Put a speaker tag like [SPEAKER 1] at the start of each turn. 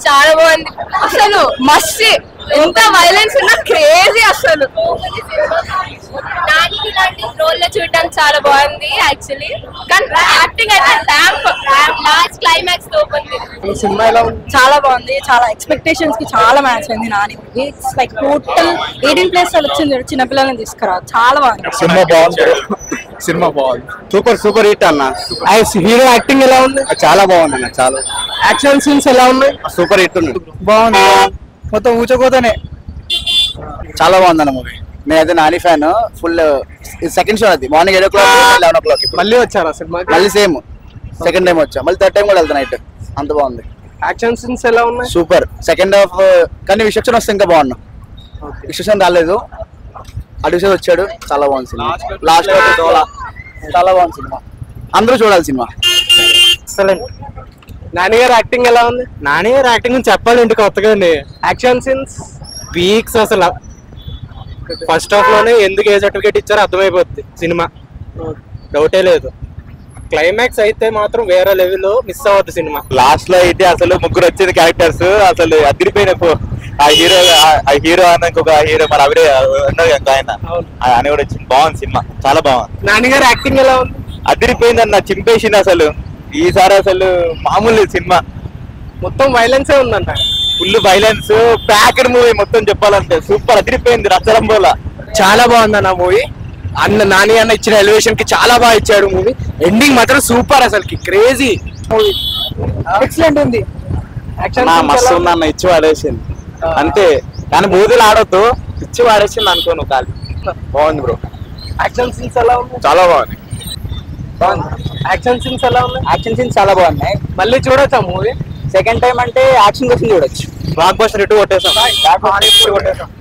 [SPEAKER 1] చాలా బాగుంది అసలు మస్త్ ఎంత వైలెన్స్ ఉన్నా క్రేజీ అసలు నాని ఇలాంటి రోల్ లో చూడడానికి చాలా బాగుంది యాక్చువల్లీ కానీ యాక్టింగ్ అయితే లాస్ట్ క్లైమాక్స్ తో ఉంది
[SPEAKER 2] సినిమా ఎలా ఉంది?
[SPEAKER 3] చాలా బాగుంది చాలా ఎక్స్పెక్టేషన్స్ కి చాలా మ్యాచ్ అయింది నాని ఇట్స్ లైక్ టోటల్ 18+ వచ్చింది చిన్నపిల్లల్ని తీసుకురా చాలా బాగుంది
[SPEAKER 2] సినిమా బాగుంది. సినిమా బాగుంది. సూపర్ హిట్ అన్న. హీరో యాక్టింగ్ ఎలా ఉంది? చాలా బాగుంది అన్న. చాలా యాక్షన్ సీన్స్ ఎలా ఉన్నాయి? సూపర్ హిట్ ఉంది. బాగుంది. మొత్తం ఊచకోతనే. చాలా బాగుంది అన్న మూవీ. నేనైతే Nani fan. Full second show అది మార్నింగ్ 8 o'clock 11 o'clock. మళ్ళీ వచ్చారా సినిమా? మళ్ళీ సేమ్ సెకండ్ టైం వచ్చా. మళ్ళీ థర్డ్ టైం కూడా వెళ్తా నైట్. అంత బాగుంది. యాక్షన్ సీన్స్ ఎలా ఉన్నాయి? సూపర్. సెకండ్ హాఫ్ కానీ విశ్వక్షన్ వస్తే ఇంకా బాగున్నా. విశ్వక్షన్ రాలేదు, అడిషన్ వచ్చాడు. చాలా బాగుంది సినిమా. లాస్ట్ చాలా బాగుంది సినిమా. అందరూ చూడాలి సినిమా. ఎక్సలెంట్. నాని గారు యాక్టింగ్ ఎలా ఉంది? నాని గారు యాక్టింగ్ చెప్పాలంటే కొత్తగా యాక్షన్ సీన్స్ వీక్స్ అసలు. ఫస్ట్ హాఫ్ లోనే ఎందుకు ఏ సర్టిఫికేట్ ఇచ్చారో అర్థమైపోద్ది సినిమా, డౌటే లేదు. క్లైమాక్స్ అయితే మాత్రం వేరే లెవెల్ మిస్ అవ్వద్దు సినిమా. లాస్ట్ లో అయితే అసలు ముగ్గురు వచ్చింది క్యారెక్టర్స్ అసలు అదిరిపోయిన. ఆ హీరో అన్న ఇంకొక హీరో మన అవిరే ఆయన అని కూడా వచ్చింది. బాగుంది సినిమా, చాలా బాగుంది. నాని గారు యాక్టింగ్ ఎలా ఉంది? అదిరిపోయింది అన్న, చింపేసింది అసలు. ఈసారి అసలు మామూలు సినిమా. మొత్తం వైలెన్సే ఉందంట. ఫుల్ వైలెన్స్ ప్యాకెడ్ మూవీ మొత్తం చెప్పాలంటే సూపర్ అదిరిపోయింది. రచ్చరంబోలా చాలా బాగుంది అన్న మూవీ. నాని అన్న ఇచ్చిన ఎలివేషన్ కి చాలా బాగా ఇచ్చాడు మూవీ. ఎండింగ్ మాత్రం సూపర్ అసలుకి క్రేజీ మూవీ. ఎక్సలెంట్ ఉంది. మస్తు ఉంది అన్న. ఇచ్చి వాడేసింది అంతే, కానీ బూతులు ఆడొద్దు. ఇచ్చి వాడేసింది అనుకోను కాదు. బాగుంది బ్రో. యాక్షన్ సీన్స్ ఎలా ఉంది? చాలా బాగుంది. యాక్షన్ సీన్స్ ఎలా ఉన్నాయి? యాక్షన్ సీన్స్ చాలా బాగున్నాయి. మళ్ళీ చూడొచ్చా మూవీ? సెకండ్ టైం అంటే యాక్షన్ కోసం చూడొచ్చు. Block buster 2 కొట్టేసాం.